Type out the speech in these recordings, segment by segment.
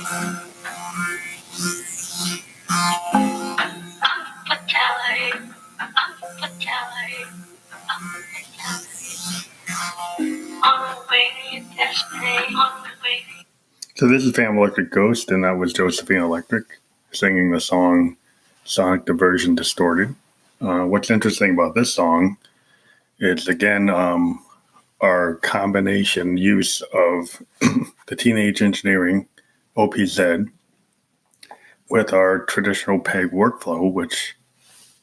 So this is Phantom Electric Ghost, and that was Josephine Electric singing the song Sonic Diversion Distorted. What's interesting about this song is, again, our combination use of the Teenage Engineering OPZ with our traditional PEG workflow, which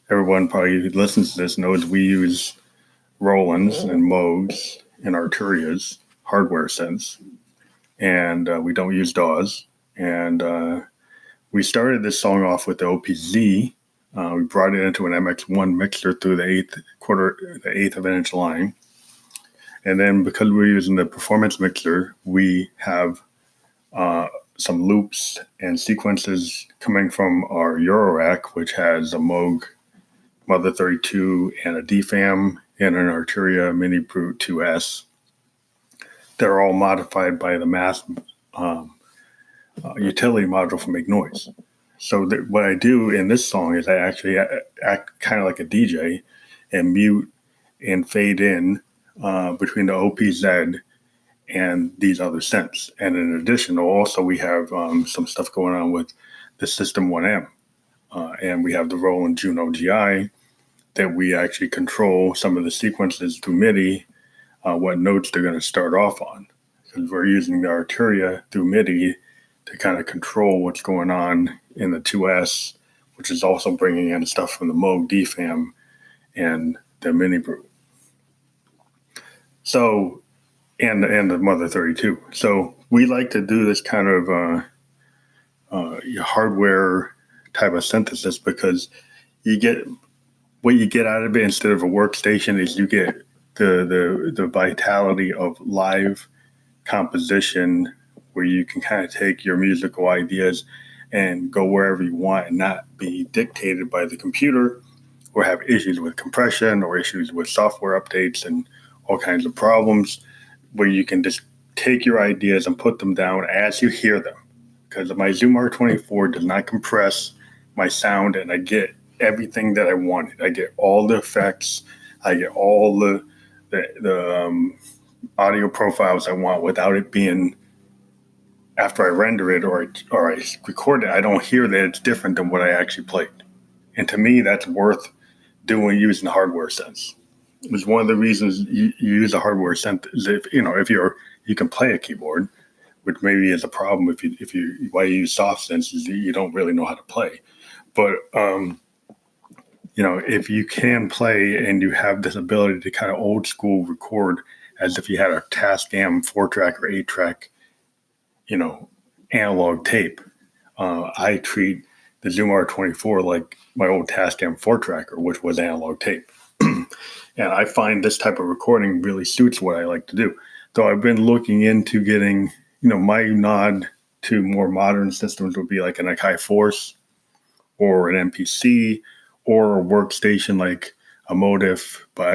everyone probably who listens to this knows we use Rolands and Moogs and Arturias, hardware sense, and we don't use DAWs. And we started this song off with the OPZ. We brought it into an MX1 mixer through the eighth of an inch line. And then because we're using the performance mixer, we have some loops and sequences coming from our Eurorack, which has a Moog Mother 32 and a DFAM and an Arturia Mini Brute 2S. They're all modified by the mass utility module from Make Noise. So what I do in this song is I actually act kind of like a DJ and mute and fade in between the OPZ and these other synths. And in addition, also we have some stuff going on with the System 1M. And we have the Roland Juno GI that we actually control some of the sequences through MIDI, what notes they're going to start off on. Because we're using the Arturia through MIDI to kind of control what's going on in the 2S, which is also bringing in stuff from the Moog DFAM and the Mini Brute. So, and the Mother 32. So we like to do this kind of hardware type of synthesis because you get what you get out of it instead of a workstation is you get the vitality of live composition where you can kind of take your musical ideas and go wherever you want and not be dictated by the computer or have issues with compression or issues with software updates and all kinds of problems, where you can just take your ideas and put them down as you hear them. Because my Zoom R24 does not compress my sound, and I get everything that I wanted. I get all the effects. I get all the audio profiles I want without it being, after I render it or I record it, I don't hear that it's different than what I actually played. And to me, that's worth doing using the hardware sense. It's one of the reasons you use a hardware sense is if you can play a keyboard, which maybe is a problem if you why you use soft senses, you don't really know how to play. But if you can play and you have this ability to kind of old school record as if you had a Tascam 4-track or 8-track, analog tape, I treat the Zoom R24 like my old Tascam 4-tracker, which was analog tape. And I find this type of recording really suits what I like to do. Though I've been looking into getting, my nod to more modern systems would be like an Akai Force or an MPC or a workstation like a Motif. But I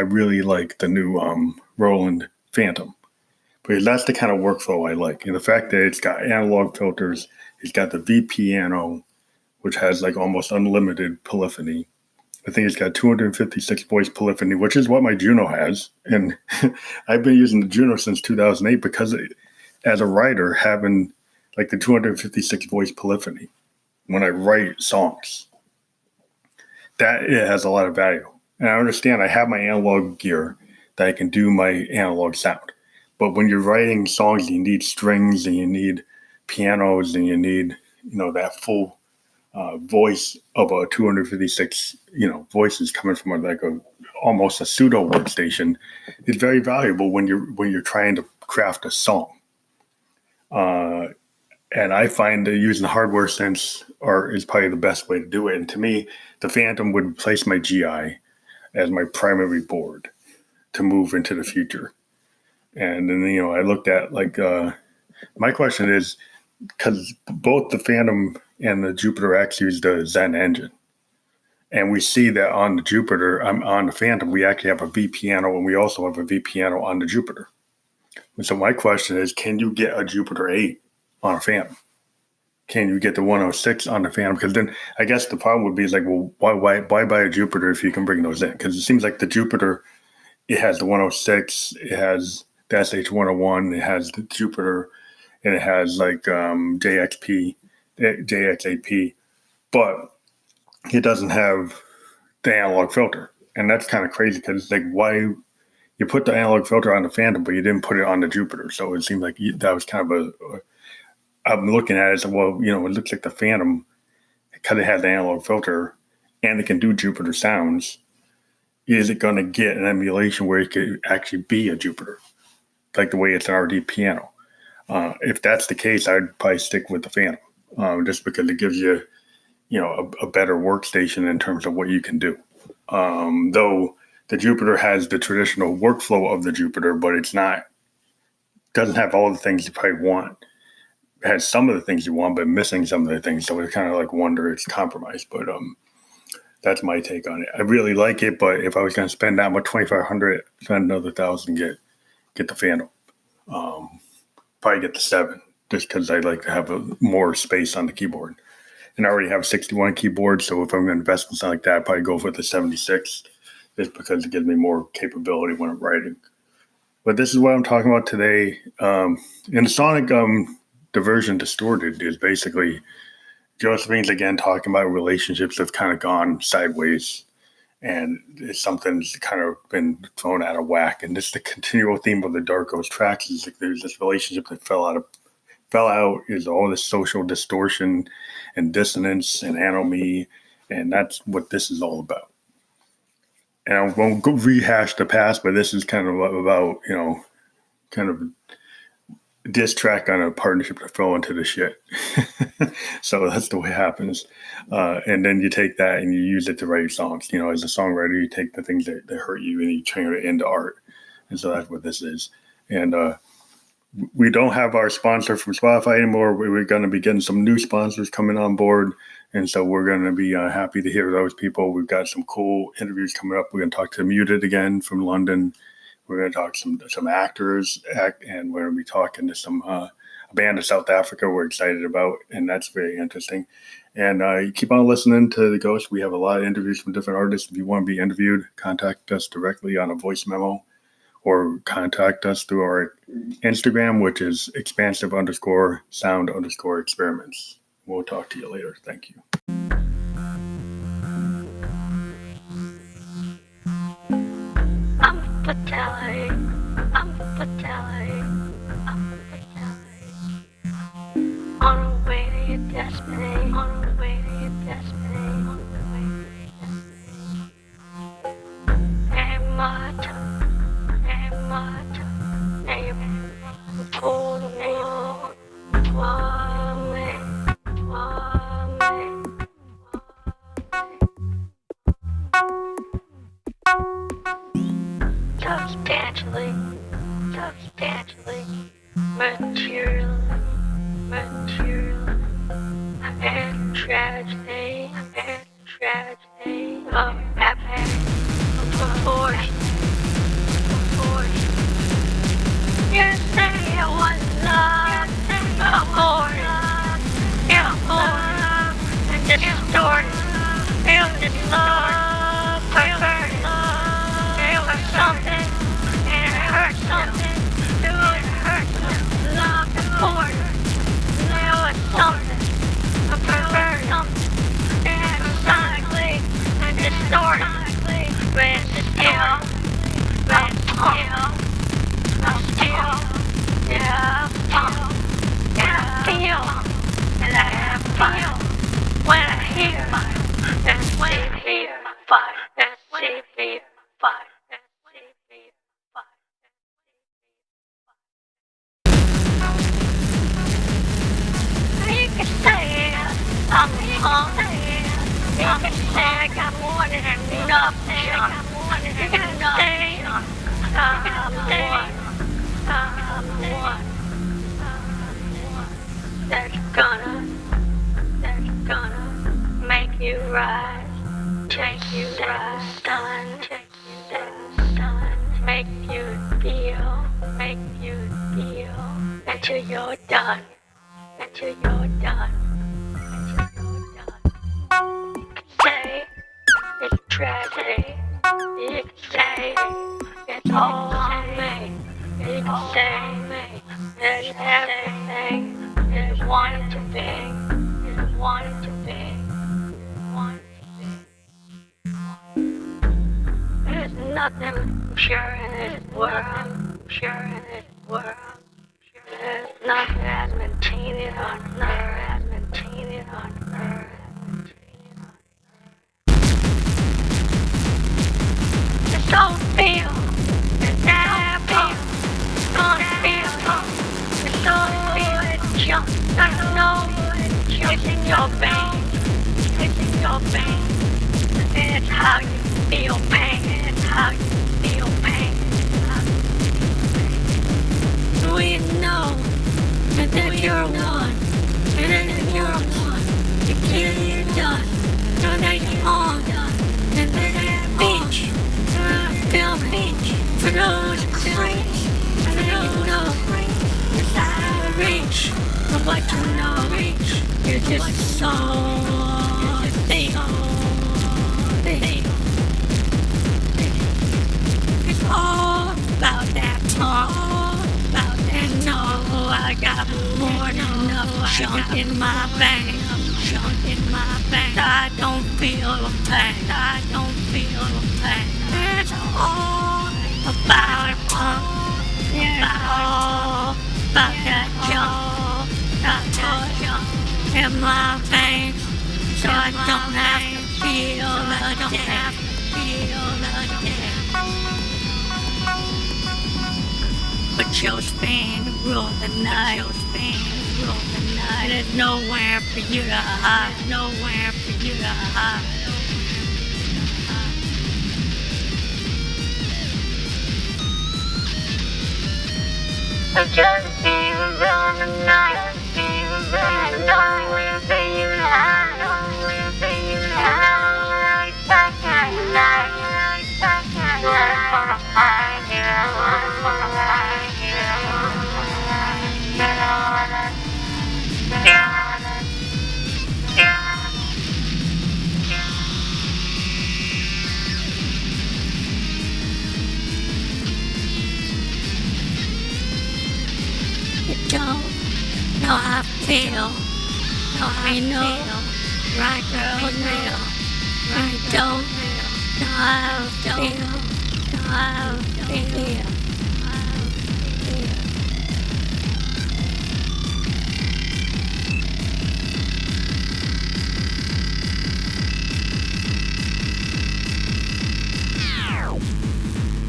really like the new Roland Phantom, because that's the kind of workflow I like. And the fact that it's got analog filters, it's got the V piano, which has like almost unlimited polyphony. I think it's got 256 voice polyphony, which is what my Juno has. And I've been using the Juno since 2008 because as a writer, having like the 256 voice polyphony when I write songs, that it has a lot of value. And I understand I have my analog gear that I can do my analog sound. But when you're writing songs, you need strings and you need pianos and you need, that full voice of a 256, voices coming from almost a pseudo workstation is very valuable when you're trying to craft a song. And I find that using the hardware sense is probably the best way to do it. And to me, the Phantom would replace my GI as my primary board to move into the future. And then, I looked at my question is, because both the Phantom and the Jupiter X use the Zen engine. And we see that on the Jupiter, on the Phantom, we actually have a V piano, and we also have a V piano on the Jupiter. And so my question is, can you get a Jupiter 8 on a Phantom? Can you get the 106 on the Phantom? Because then I guess the problem would be like, well, why buy a Jupiter if you can bring those in? Because it seems like the Jupiter, it has the 106, it has the SH101, it has the Jupiter, and it has like JXAP, but it doesn't have the analog filter. And that's kind of crazy because like, why you put the analog filter on the Phantom, but you didn't put it on the Jupiter? So it seemed like that was kind of I'm looking at it as, well, it looks like the Phantom, because it has the analog filter and it can do Jupiter sounds, is it going to get an emulation where it could actually be a Jupiter, like the way it's an RD piano? If that's the case, I'd probably stick with the Phantom, just because it gives you, a better workstation in terms of what you can do. Though the Jupiter has the traditional workflow of the Jupiter, but doesn't have all the things you probably want. It has some of the things you want, but missing some of the things. So it's kind of like wonder it's compromised. But that's my take on it. I really like it, but if I was going to spend that much, $2,500, spend another $1,000, get the Phantom. Probably get the 7, just because I like to have more space on the keyboard. And I already have a 61 keyboard, so if I'm going to invest in something like that, I'd probably go for the 76, just because it gives me more capability when I'm writing. But this is what I'm talking about today. In the Sonic Diversion Distorted is basically Josephine's again talking about relationships that have kind of gone sideways, and something's kind of been thrown out of whack. And this is the continual theme of the Dark Ghost tracks. Is like there's this relationship that fell out, is all this social distortion and dissonance and anomie, and that's what this is all about. And I won't go rehash the past, but this is kind of about, kind of diss track on a partnership that fell into the shit. So that's the way it happens. And then you take that and you use it to write songs. As a songwriter, you take the things that hurt you and you turn it into art. And so that's what this is. And we don't have our sponsor from Spotify anymore. We're going to be getting some new sponsors coming on board. And so we're going to be happy to hear those people. We've got some cool interviews coming up. We're going to talk to Muted again from London. We're going to talk to some actors, and we're going to be talking to some a band of South Africa we're excited about, and that's very interesting. And you keep on listening to The Ghost. We have a lot of interviews from different artists. If you want to be interviewed, contact us directly on a voice memo, or contact us through our Instagram, which is expansive_sound_experiments. We'll talk to you later. Thank you. On the way to your destiny, on the way to your destiny, on the way to your destiny. Ain't much, ain't pull the wool for me, Substantially, materially, and tragedy of epic proportion. You say it was love, love, and distorted. It was love, perverted. It was something, and it hurt something. It was hurt something. Love deported. It was something, a perverted something. And sonically and distorted. But still, yeah, feel, and I feel when I hear and see fear, and see fear, You can say I'm hungry. You can say I got more than enough. You can say I'm the one that's gonna make you rise, take you to the sun, make you feel until you're done. until you're done. You can say it's tragedy. You can say it's all on me. You can say it's everything you wanted to be. You wanted to be. There's nothing pure in this world. There's nothing has been tainted on earth. Just don't feel. Just happy. Don't feel. Just don't feel it jump. I know it's in your veins. It's in your veins. It's how you feel pain. It's how you feel pain. We know that you're one. And you're one. You can't done. So that you're on. And that beach. Feel beach. For those crazy. And you know. It's out of reach. But what you know. You're just so big. It's all about that talk. About that no, I got more than enough junk in my bank. I don't feel the pain. It's all about punk. It's all about that junk. In my veins. So I don't have to feel the day. But your Spain rule the night. There's nowhere for you to hide. I just feel on the night. And only for you to hide. You don't know how I feel. I know, right girl, now. I don't know how I feel.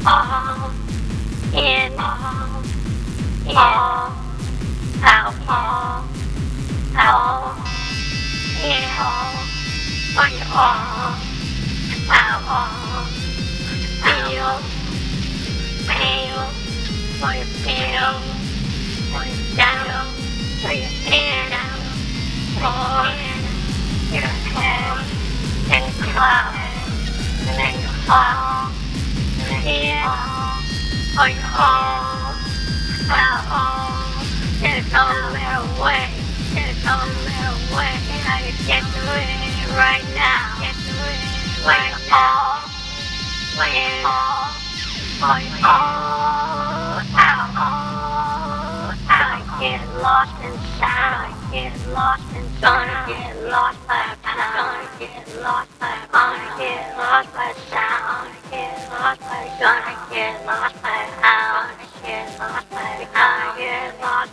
All in, out, in, on your all, out, feel, pale, for you feel, for you down, for you in, for your head, and you cloud, and then you fall, in, on your all, out, there's no better way. How you get to it right now. When you all out. I get lost in sound. Gonna get lost by pound. Gonna get lost by sound. Gonna get lost by pound. Gonna get lost